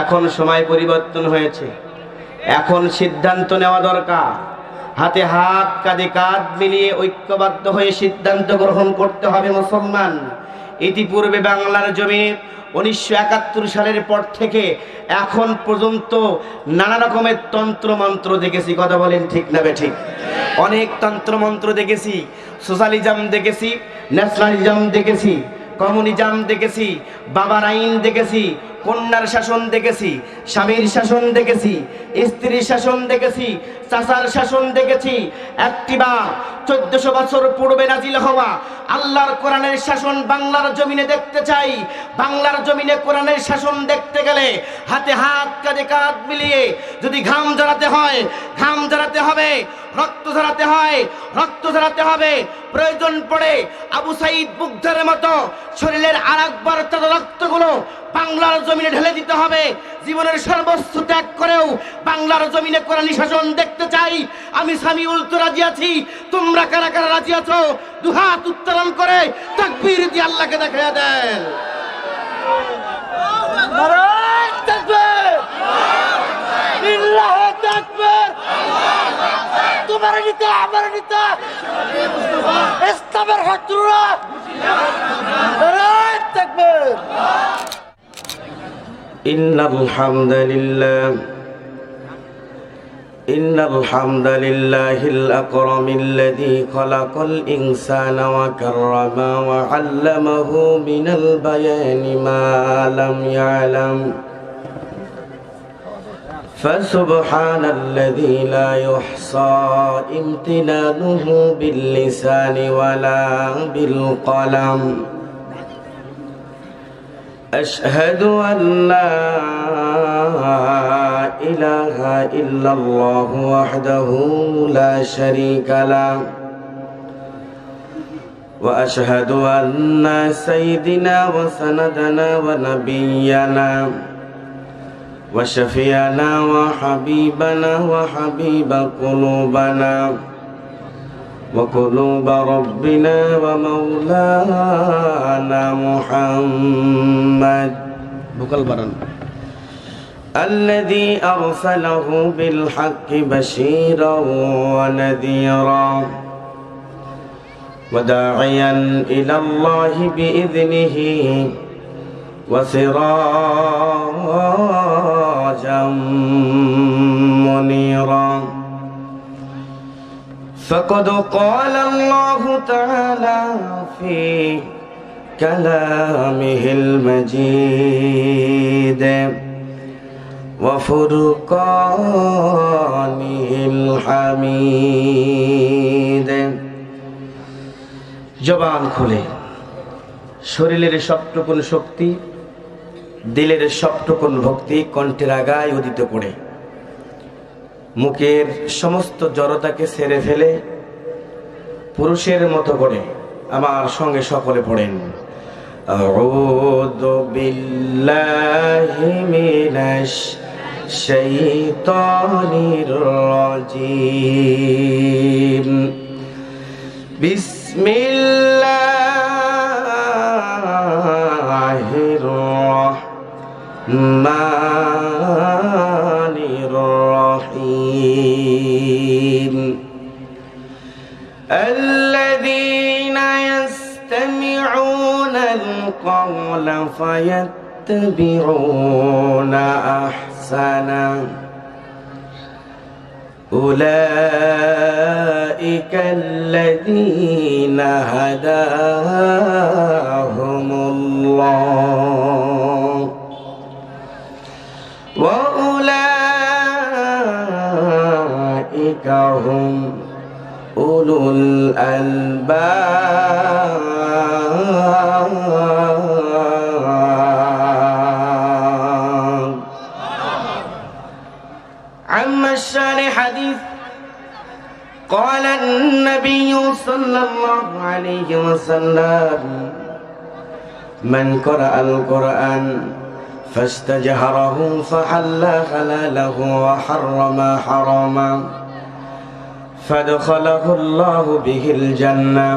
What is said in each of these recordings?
এখন সময় পরিবর্তন হয়েছে, এখন সিদ্ধান্ত নেওয়া দরকার। হাতে হাত কাঁধে কাঁধ মিলিয়ে ঐক্যবদ্ধ হয়ে সিদ্ধান্ত গ্রহণ করতে হবে মুসলমান। ইতিপূর্বে বাংলার জমিনে 1971 সালের পর থেকে এখন পর্যন্ত নানা রকমের তন্ত্রমন্ত্র দেখেছি, কথা বলেন ঠিক না বেঠিক? অনেক তন্ত্রমন্ত্র দেখেছি, সোশ্যালিজম দেখেছি, ন্যাশনালিজম দেখেছি, কমিউনিজম দেখেছি, বাবার আইন দেখেছি, কন্যার শাসন দেখেছি, স্বামীর শাসন দেখেছি, স্ত্রীর শাসন দেখেছি, চাচার শাসন দেখেছি। একটিবা 1400 বছর পূর্বে নাজিল হওয়া আল্লাহর কোরআনের শাসন বাংলার জমিনে দেখতে চাই। বাংলার জমিনে কোরআনের শাসন দেখতে গেলে হাতে হাত কাঁধে কাঁধ মিলিয়ে যদি ঘাম ঝরাতে হয় ঘাম ঝরাতে হবে, রক্ত ঝরাতে হয় রক্ত ঝরাতে হবে। প্রয়োজন পড়ে আবু সাইদ মুগ্ধের মতো শরীরের আরেকবার তাজা রক্তগুলো বাংলার জমিনে ঢেলে দিতে হবে। জীবনের সর্বোচ্চ ত্যাগ করেও বাংলার জমিনে কোরআনী শাসন দেখতে চাই। আমি সামিউল তো রাজি আছি, তোমরা কারা কারা রাজি আছো? দুহাত উত্তোলন করে তাকবীর দিয়ে আল্লাহকে দেখায়া দেন। নারায়ে তাকবীর, লিল্লাহি তাকবীর। তোমার নেতা আমার নেতা ইসলামের শত্রুরা, নারায়ে তাকবীর। إن الحمد لله الأكرم الذي خلق الإنسان وكرمه وعلمه من البيان ما لم يعلم فسبحان الذي لا يحصى امتنانه باللسان ولا بالقلم أشهد أن لا إله إلا الله وحده لا شريك له وأشهد أن سيدنا وسندنا ونبينا وشفيعنا وحبيبنا وحبيب قلوبنا وقلوب ربنا ومولانا محمد الذي أرسله بالحق بشيرا ونذيرا وداعيا إلى الله بإذنه وسراجا منيرا فقد قال الله تعالى في كلامه المجيد وفرقانه الحميد জবান খুলে শরীরের সবটুকুন শক্তি, দিলের সবটুকুন ভক্তি কণ্ঠের আগায় উদিত করে মুখের সমস্ত জড়তাকে ছেড়ে ফেলে পুরুষের মতো করে আমার সঙ্গে সকলে পড়েন আউযু বিল্লাহি মিনাশ শাইতানির রাজিম বিসমিল্লাহির রাহমানির রাহিম الذين يستمعون القول فيتبعون أحسنه أولئك الذين هداهم الله وأولئك هم أولو الألباب. عما الشارع حديث قال النبي صلى الله عليه وسلم من قرأ القرآن فاستجهره فحل حلاله وحرم حراما فادخله الله به الجنة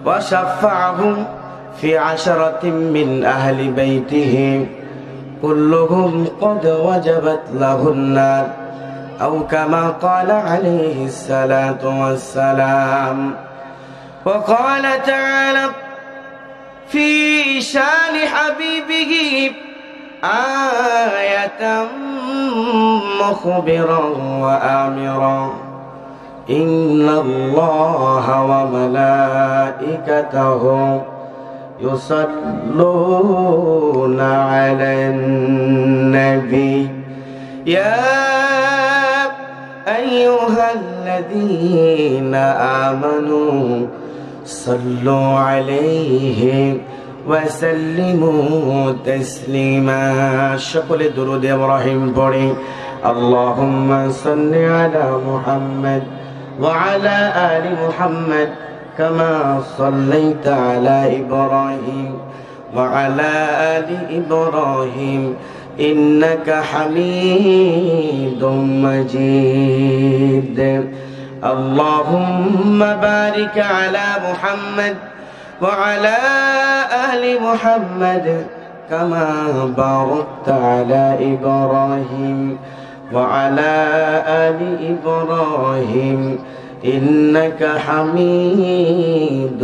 وشفعه في 10 من أهل بيته كلهم قد وجبت له النار أو كما قال عليه الصلاة والسلام. وقال تعالى في شان حبيبه آية مخبرا وآمرا إن الله وملائكته يصلون على النبي يا أيها الذين آمنوا صلوا عليه وسلموا تسليما. সকল দুরূদ ইব্রাহিম পড়ে اللهم صل على محمد وعلى آل محمد كما صليت على إبراهيم وعلى آل إبراهيم إنك حميد مجيد. اللهم بارك على محمد وعلى آل محمد كما باركت على إبراهيم وعلى آل إبراهيم إنك حميد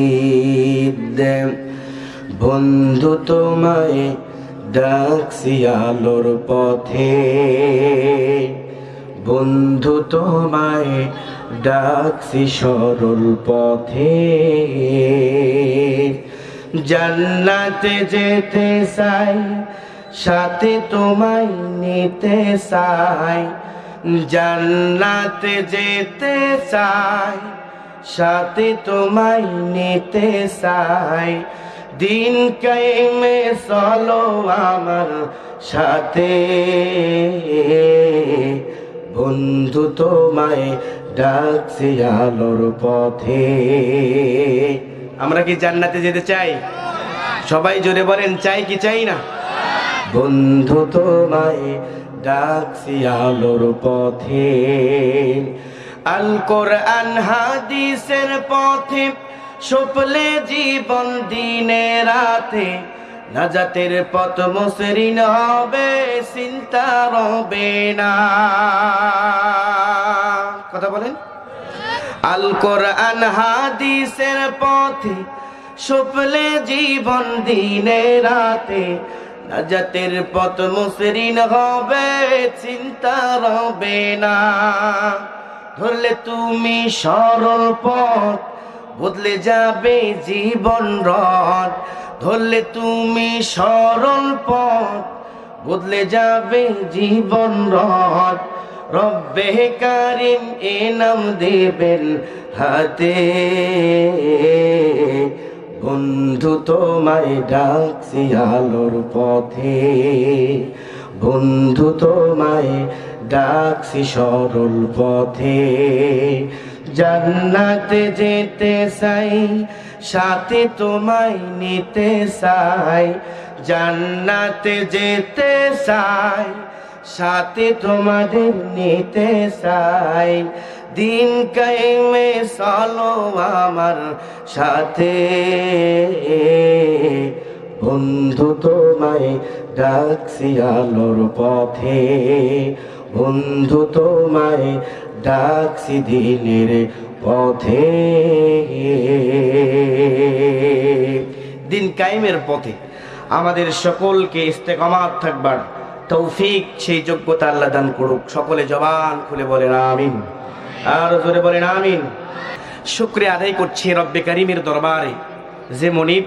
مجيد. বন্ধু তোমায় ডাকছি আলোর পথে, বন্ধু তোমায় ডাকছি সরল পথে, জান্নাতে যেতে চাই সাথে তোমায় নিতে চাই, জান্নাতে যেতে চাই সাথে তোমায় নিতে চাই, দিন কায়েমে চলো আমার সাথে, বন্ধু তোমায় ডাকছি আলোর পথে। আমরা কি জান্নাতে যেতে চাই? সবাই জোরে বলেন, চাই কি চাই না? বন্ধু তোমায় ডাকছি আলোর পথে, আল কোরআন হাদিসের পথে সপলে জীবন দিনে রাতে, নাজাতের পথ মসৃণ হবে চিন্তা রবে না। কথা বলেন। আল কোরআন হাদিসের পথে সপলে জীবন দিনে রাতে, নাজাতের পথ মসৃণ হবে চিন্তা রবে না। ধরলে তুমি সরল পথ বদলে যাবে জীবন রথ, ধরলে তুমি সরল পথ বদলে যাবে জীবন রথ, রব্বে কারিম এনাম দেবেন হাতে, বন্ধু তোমায় ডাকছি আলোর পথে, বন্ধু তোমায় ডাকছি সরল পথে, জান্নাতে যেতে চাই সাথে তোমায় নিতে চাই, জান্নাতে যেতে চাই সাথে তোমাদের নিতে চাই, দিন কায়েমে চলো আমার সাথে, বন্ধু তোমায় ডাকছি আলোর পথে, বন্ধু তোমায় ডাকছি দিনের পথে। দিন কায়েমের পথে আমাদের সকলকে ইস্তেকামাত থাকবার তৌফিক, সেই যোগ্যতা আল্লাহ দান করুক। সকলে জবান খুলে বলেন আমিন, আর জোরে বলেন আমিন। শুকরিয়া আদায় করছি রব্বে কারিমের দরবারে, যে মনিব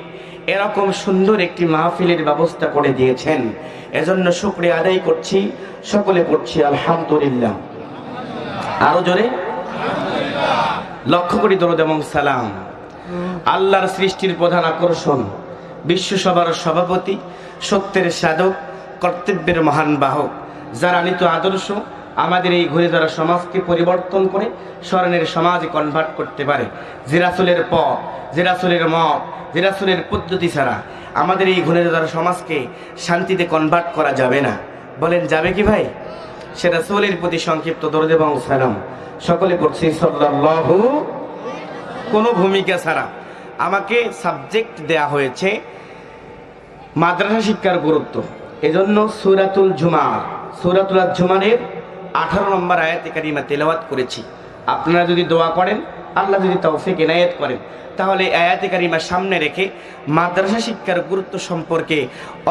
এরকম সুন্দর একটি মাহফিলের ব্যবস্থা করে দিয়েছেন, এজন্য শুকরিয়া আদায় করছি। সকলে পড়ছি আলহামদুলিল্লাহ, আরো জোরে লক্ষ্য করি দরুদ এবং সালাম। আল্লাহর সৃষ্টির প্রধান আকর্ষণ, বিশ্বসভার সভাপতি, সত্যের সাধক, কর্তব্যের মহান বাহক, যার আনিত আদর্শ আমাদের এই ঘুরে ধরা সমাজকে পরিবর্তন করে স্মরণের সমাজে কনভার্ট করতে পারে। যে রাসূলের পথ, যে রাসূলের মত, যে রাসূলের পদ্ধতি ছাড়া আমাদের এই ঘুরে ধরা সমাজকে শান্তিতে কনভার্ট করা যাবে না। বলেন যাবে কি ভাই? সে রাসূলের প্রতি সংক্ষিপ্ত দরুদ এবং সালাম সকলে পড়ছি সাল্লাল্লাহু। কোনো ভূমিকা ছাড়া আমাকে সাবজেক্ট দেয়া হয়েছে মাদ্রাসা শিক্ষার গুরুত্ব, এজন্য সূরাতুল জুমারের 18 নম্বর আয়াতে কারিমা তেলাওয়াত করেছি। আপনারা যদি দোয়া করেন, আল্লাহ যদি তৌফিক ইনায়েত করেন, তাহলে আয়াতে কারিমা সামনে রেখে মাদ্রাসা শিক্ষার গুরুত্ব সম্পর্কে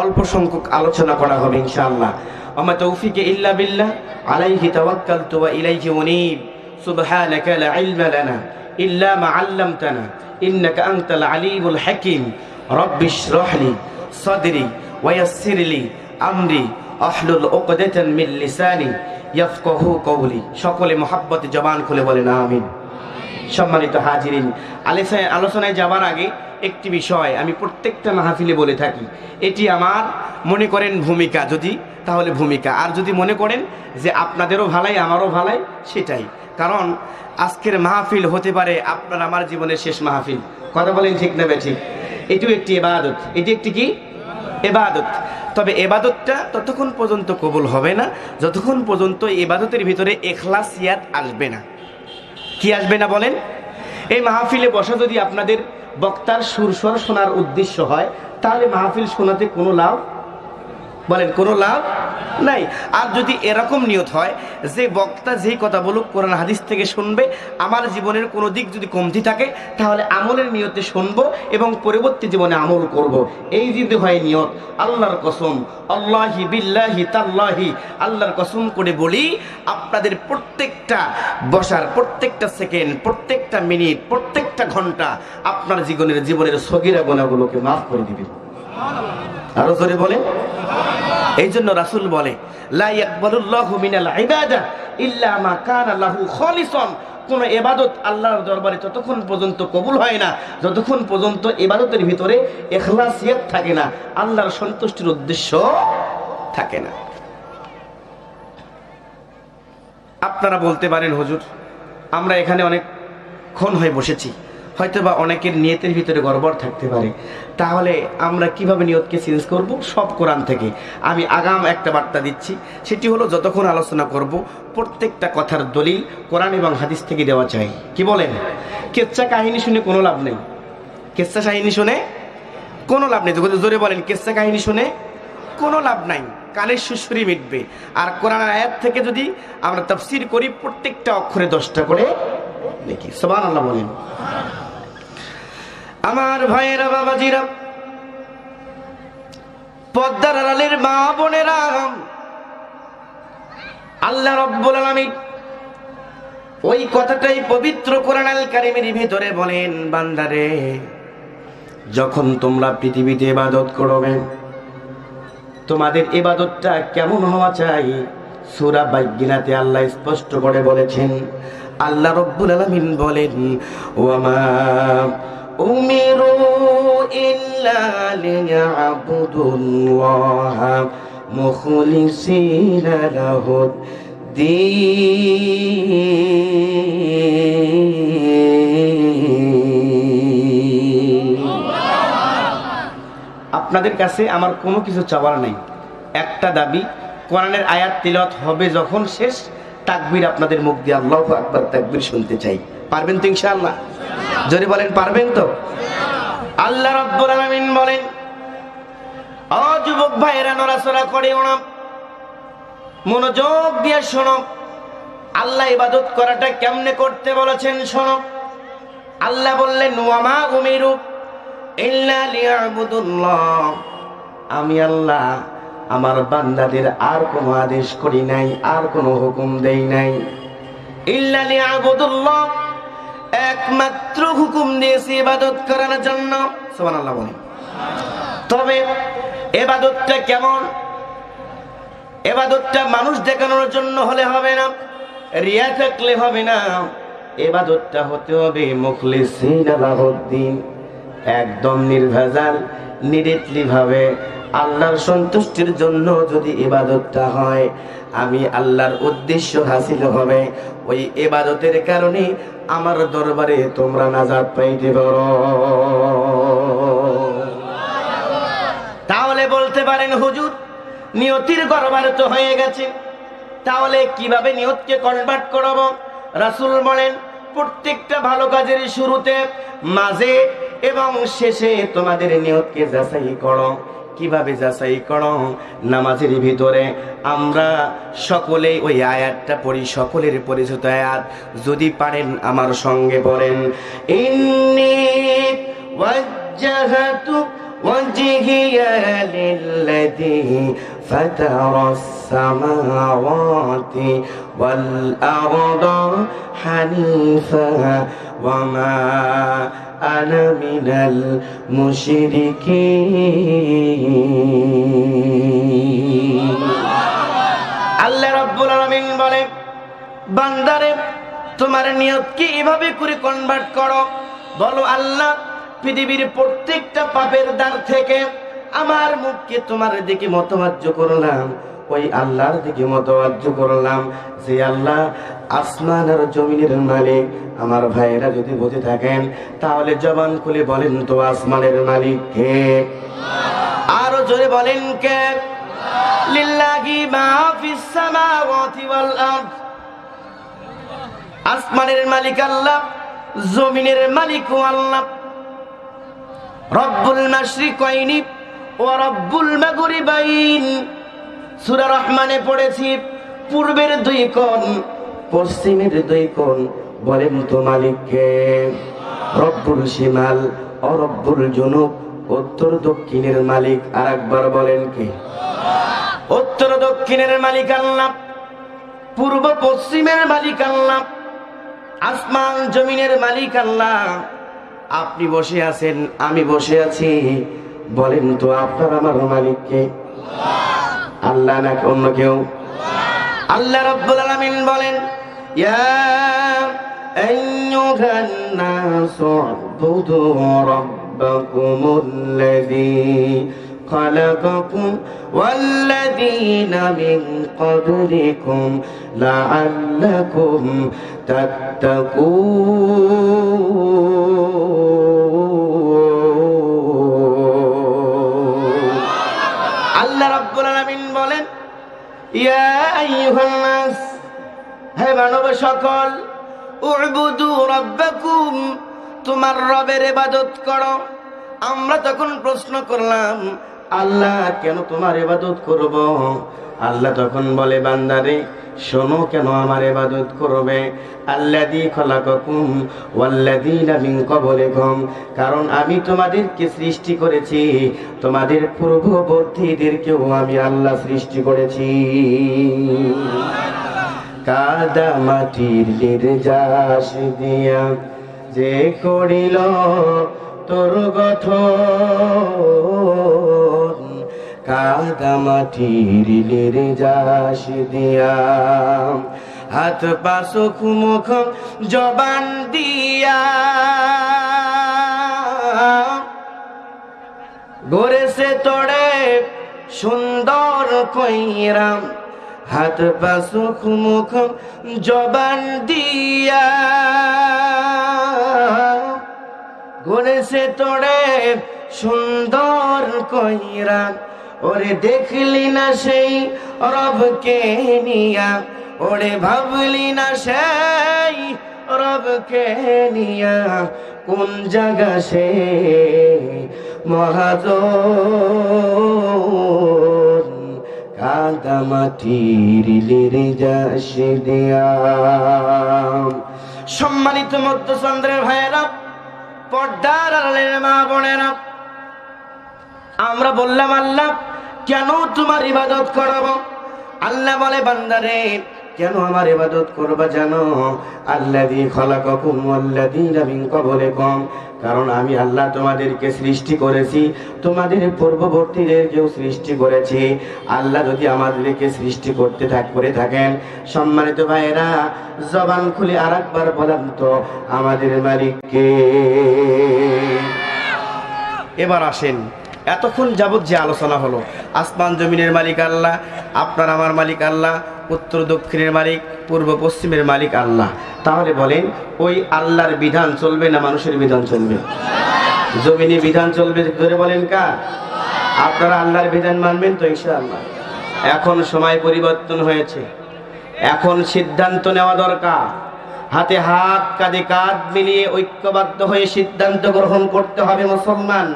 অল্প সংখ্যক আলোচনা করা হবে ইনশাআল্লাহ। ওয়া মা তৌফিকে ইল্লা বিল্লাহ, আলাইহি তাওয়াক্কালতু ওয়া ইলাইহি উনীব, সুবহানাকা লা ইলমা লানা ইল্লা মা 'আল্লামতানা ইন্নাকা আনতাল আলিমুল হাকীম। রব্বি ইশরাহ লি সাদরি ওয়া ইয়াসসির লি আমরি আহলুল উকদাতান মিন লিসানি ইয়াফকাহু কওলি। সকলে মুহাব্বতে জবান খুলে বলেন আমিন। সম্মানিত হাজিরিন, আলোচনায় যাবার আগে একটি বিষয় আমি প্রত্যেকটা মাহফিলে বলে থাকি, এটি আমার মনে করেন ভূমিকা, যদি তাহলে ভূমিকা, আর যদি মনে করেন যে আপনাদেরও ভালাই আমারও ভালাই সেটাই। কারণ আজকের মাহফিল হতে পারে আপনার আমার জীবনের শেষ মাহফিল। কথা বলেন ঠিক না বেঠিক? এটিও একটি ইবাদত, এটি একটি কি ইবাদত। তবে ইবাদতটা ততক্ষণ পর্যন্ত কবুল হবে না যতক্ষণ পর্যন্ত ইবাদতের ভিতরে ইখলাসিয়াত আসবে না। কি আসবে না বলেন? এই মাহফিলে বসা যদি আপনাদের বক্তার সুরস্বর শোনার উদ্দেশ্য হয়, তাহলে মাহফিল শোনাতে কোনো লাভ, বলেন কোনো লাভ নাই। আর যদি এরকম নিয়ত হয় যে বক্তা যেই কথা বলুক কোরআন হাদিস থেকে শুনবে, আমার জীবনের কোনো দিক যদি কমতি থাকে তাহলে আমলের নিয়তে শুনবো এবং পরবর্তী জীবনে আমল করব, এই যদি হয় নিয়ত, আল্লাহর কসম, আল্লাহি বিল্লাহি তাল্লাহি, আল্লাহর কসম করে বলি, আপনাদের প্রত্যেকটা বসার প্রত্যেকটা সেকেন্ড, প্রত্যেকটা মিনিট, প্রত্যেকটা ঘন্টা আপনার জীবনের সগীরা গুনাহগুলোকে মাফ করে দিবেন। আরো জোরে বলেন। এই জন্য রাসূল বলে, লা ইয়াকবালুল্লাহু মিনাল ইবাদা ইল্লা মা কানা লাহু খালিসান। কোন ইবাদত আল্লাহর দরবারে ততক্ষণ পর্যন্ত কবুল হয় না যতক্ষণ পর্যন্ত ইবাদতের ভিতরে ইখলাসিয়াত থাকে না, আল্লাহর সন্তুষ্টির উদ্দেশ্য থাকে না। আপনারা বলতে পারেন, হুজুর আমরা এখানে অনেকক্ষণ হয়ে বসেছি, হয়তোবা অনেকের নিয়তের ভিতরে গড়বড় থাকতে পারে, তাহলে আমরা কিভাবে নিয়তকে চেঞ্জ করব? সব কোরআন থেকে। আমি আগাম একটা বার্তা দিচ্ছি, সেটি হলো যতক্ষণ আলোচনা করব প্রত্যেকটা কথার দলিল কোরআন এবং হাদিস থেকে দেওয়া চাই। কি বলেন? কেচ্চা কাহিনী শুনে কোনো লাভ নেই, কেচ্চা কাহিনী শুনে কোনো লাভ নেই। জোরে বলেন, কেচ্চা কাহিনী শুনে কোনো লাভ নাই, কানের সুসুরি মিটবে। আর কোরআনের আয়াত থেকে যদি আমরা তাফসীর করি, প্রত্যেকটা অক্ষরে 10টা করে দেখি। সুবহানাল্লাহ বলেন। আমার ভাইয়েরা, বাবাজিরা, পদ্মার আড়ালের মা বোনেরা, আল্লাহ রাব্বুল আলামিন ওই কথাটাই পবিত্র কোরআনুল কারীমের ভিতরে বলেন, বান্দারে যখন তোমরা পৃথিবীতে ইবাদত করবে, তোমাদের ইবাদতটা কেমন হওয়া চাই? সূরা বায়্যিনাতে আল্লাহ স্পষ্ট করে বলেছেন। আল্লাহ রাব্বুল আলামিন বলেন, ওয়ামা উমিরু ইল্লা লিয়াবুদুল্লাহা মুখলিসিনা লাহুদ্দীন। আপনাদের কাছে আমার কোনো কিছু চাওয়ার নাই, একটা দাবি, কোরআনের আয়াত তিলাওয়াত হবে যখন শেষ, তাকবীর আপনাদের মুখ দিয়ে আল্লাহু আকবার তাকবীর শুনতে চাই। পারবেন তো ইনশাআল্লাহ? জোরে বলেন, পারবেন তো? আল্লাহ রাব্বুল আলামিন বলেন, ও যুবক ভাইরা, নড়াচড়া করিও না, মনোযোগ দিয়ে শোনো। আল্লাহ ইবাদত করাটা কেমনে করতে বলেছেন শোনো। আল্লাহ বললেন, ওয়ামা উমিরু ইল্লা লিয়াবুদুল্লাহ, আমি আল্লাহ আমার বান্দাদের আর কোনো আদেশ করি নাই, আর কোনো হুকুম দেই নাই। ইল্লা লিয়াবুদুল্লাহ, একমাত্র হুকুম দিয়েছি ইবাদত করার জন্য। সুবহানাল্লাহ বলেন। তবে ইবাদতটা কেমন? ইবাদতটা মানুষ দেখানোর জন্য হলে হবে না, রিয়া থাকলে হবে না। ইবাদতটা হতে হবে মুখলিসিনা লাহুদ্দীন, একদম নির্ভেজাল, নিরিতলি ভাবে আল্লাহর সন্তুষ্টির জন্য যদি ইবাদতটা হয়, আমি আল্লাহর উদ্দেশ্য হাসিল হবে। ওই ইবাদতের কারণে আমার দরবারে তোমরা নাজাত পাইতে পারো। তাহলে বলতে পারেন, হুজুর নিয়তির গড়বড় তো হয়ে গেছে, তাহলে কিভাবে নিয়তকে কনভার্ট করব? রাসূল বলেন, প্রত্যেকটা ভালো কাজের শুরুতে, মাঝে এবং শেষে তোমাদের নিয়তকে যাচাই করো। কিভাবে যাচাই করো? নামাজের ভিতরে আমরা সকলেই ওই আয়াতটা পড়ি, সকলের পরিচিত আয়াত। যদি পারেন আমার সঙ্গে পড়েন, ইন্নী ওয়াজ্জাহাতু ওয়াজহিয়া লিল্লাযী ফাতারাস সামাওয়াতি ওয়াল আরদা হানিফা ওয়া মা আনা মিনাল মুশরিকিন। আল্লাহ রাব্বুল আলামিন বলে, বান্দারে তোমার নিয়তকে এভাবে করে কনভার্ট করো, বলো আল্লাহ পৃথিবীর প্রত্যেকটা পাপের দ্বার থেকে আমার মুখকে তোমার দিকে মতবাজ্য করলাম, ওই আল্লাহর দিকে মতবাজ্য করলাম যে আল্লাহ আসমান আর জমিনের মালিক। আমার ভাইয়েরা যদি বুঝে থাকেন তাহলে জবান খুলে বলেন তো আসমানের মালিক কে? আরো জোরে বলেন কে? লিল্লাহি মা ফিস সামাওয়াতি ওয়াল আরদ। আসমানের মালিক আল্লাহ, জমিনের মালিকও আল্লাহ। রব্বুল মাশরিকাইনি ওয়া রব্বুল মাগরিবাইন। সূরা রহমানে পড়েছি পূর্বের দুই কোণ, পশ্চিমের দুই কোণ। বলেন তো মালিক কে? রব্বুল শিমাল ও রব্বুল জুনুব, উত্তর দক্ষিণের মালিক। আর একবার বলেন কে? উত্তর দক্ষিণের মালিক আল্লাহ, পূর্ব পশ্চিমের মালিক আল্লাহ, আসমান জমিনের মালিক আল্লাহ। আপনি বসে আছেন, আমি বসে আছি, বলেন তো আপনার আমার মালিক কে? আল্লাহ নাকি অন্য কেউ? আল্লাহ রাব্বুল আলামিন বলেন, ইয়া আইয়ুহান নাসু উবুদু রাব্বাকুমুল্লাযী খালাকাকুম ওয়াল্লাযীনা মিন ক্বাবলিকুম লাআল্লাকুম তাত্তাকুন। আল্লাহ রাব্বুল আলামিন বলেন, ইয়া আইয়ুহান নাস, হে মানব সকল, উবুদু রাব্বাকুম, তোমার রবের ইবাদত করো। আমরা তখন প্রশ্ন করলাম, আল্লাহ কেন তোমার ইবাদত করব? আল্লাহ তখন বলে, বান্দারে শোনো কেন আমার ইবাদত করবে। আল্লাযী খালাকাকুম ওয়াল্লাযীনা মিন ক্বাবলিকুম, কারণ আমি তোমাদেরকে সৃষ্টি করেছি, তোমাদের পূর্ববর্তীদেরকেও আমি আল্লাহ সৃষ্টি করেছি। কাদা মাটির নির্যাস দিয়া যে করিল তোর গঠন, কাদা মাটির নির্যাস দিয়া হাত পা চোখ মুখ জবান দিয়া গড়েছে তোড়ে সুন্দর কইরাম। হাত পা চোখ মুখ জবান দিয়া গড়েছে তোড়ে সুন্দর কইরাম। ওরে দেখলি না সেই রবকে নিয়া, ওরে ভাবলি না সেই রবকে নিয়া, কোন জায়গা সে মহাজন, কাদা মাটির নির্যাস দিয়া। সম্মানিত মধ্যচন্দ্রের ভাইয়েরা, পর্দার আড়ালের মা বোনেরা, আমরা বললাম আল্লাহ কেন তোমার ইবাদত করব? আল্লাহ বলে, বান্দারে কেন আমার ইবাদত করবা জানো? আল্লাযী খালাকাকুম ওয়াল্লাযীনা মিন ক্বাবলিকুম, কারণ আমি আল্লাহ তোমাদেরকে সৃষ্টি করেছি, তোমাদের পূর্ববর্তীদেরকেও সৃষ্টি করেছি। আল্লাহ যদি আমাদেরকে সৃষ্টি করে থাকেন, সম্মানিত ভাইয়েরা জবান খুলে আরেকবার বলেন তো আমাদের মালিক কে? এবার আসেন, এতক্ষণ যাবত যে আলোচনা হলো, আসমান জমিনের মালিক আল্লাহ, আপনার আমার মালিক আল্লাহ, উত্তর দক্ষিণের মালিক, পূর্ব পশ্চিমের মালিক আল্লাহ। তাহলে বলেন, ওই আল্লাহর বিধান চলবে না মানুষের বিধান চলবে? জমিনে বিধান চলবে, ধরে বলেন কার? আপনারা আল্লাহর বিধান মানবেন তো ইনশাআল্লাহ? এখন সময় পরিবর্তন হয়েছে, এখন সিদ্ধান্ত নেওয়া দরকার। হাতে হাত কাঁধে কাঁধ মিলিয়ে ঐক্যবদ্ধ হয়ে সিদ্ধান্ত গ্রহণ করতে হবে মুসলমান।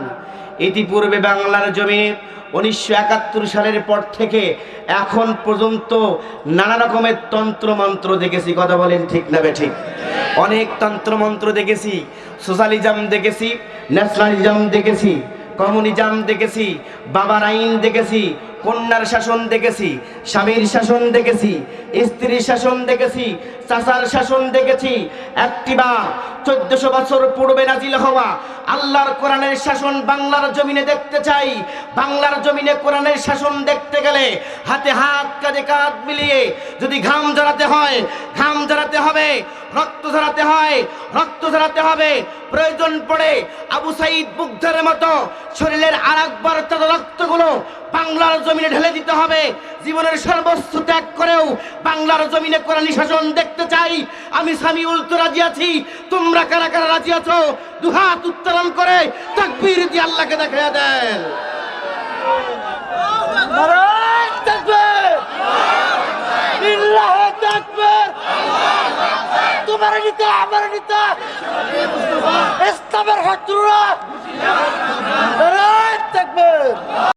ইতিপূর্বে বাংলার জমিনে 1971 সালের পর থেকে এখন পর্যন্ত নানা রকমের তন্ত্রমন্ত্র দেখেছি, কথা বলেন ঠিক না বেঠিক? অনেক তন্ত্রমন্ত্র দেখেছি, সোশ্যালিজম দেখেছি, ন্যাশনালিজম দেখেছি, কমিউনিজম দেখেছি, বাবার আইন দেখেছি, কন্যার শাসন দেখেছি, স্বামীর শাসন দেখেছি, স্ত্রীর শাসন দেখেছি, চাচার শাসন দেখেছি। একটিবার 1400 বছর পূর্বে নাজিল হওয়া আল্লাহর কোরআনের শাসন বাংলার জমিনে দেখতে চাই। বাংলার জমিনে কোরআনের শাসন দেখতে গেলে হাতে হাত কাঁধে কাঁধ মিলিয়ে যদি ঘাম ঝরাতে হয় ঘাম ঝরাতে হবে, রক্ত ঝরাতে হয় রক্ত ঝরাতে হবে। প্রয়োজন পড়ে আবু সাইদ বুগদার মতো শরীরের আরেকবার তার রক্তগুলো বাংলার জমিনে ঢেলে দিতে হবে। জীবনের সর্বস্ব ত্যাগ করেও বাংলার জমিনে কোরআনী শাসন দেখতে চাই। আমি সামিউল তো রাজি আছি, তোমরা কারা কারা রাজি আছো? দুহাত উত্তোলন করে তাকবীর দিয়ে আল্লাহকে দেখায়া দেন। নারায়ে তাকবীর, লিল্লাহি তাকবীর। তোমার নেতা আমার নেতা ইসলামের শত্রুরা, নারায়ে তাকবীর।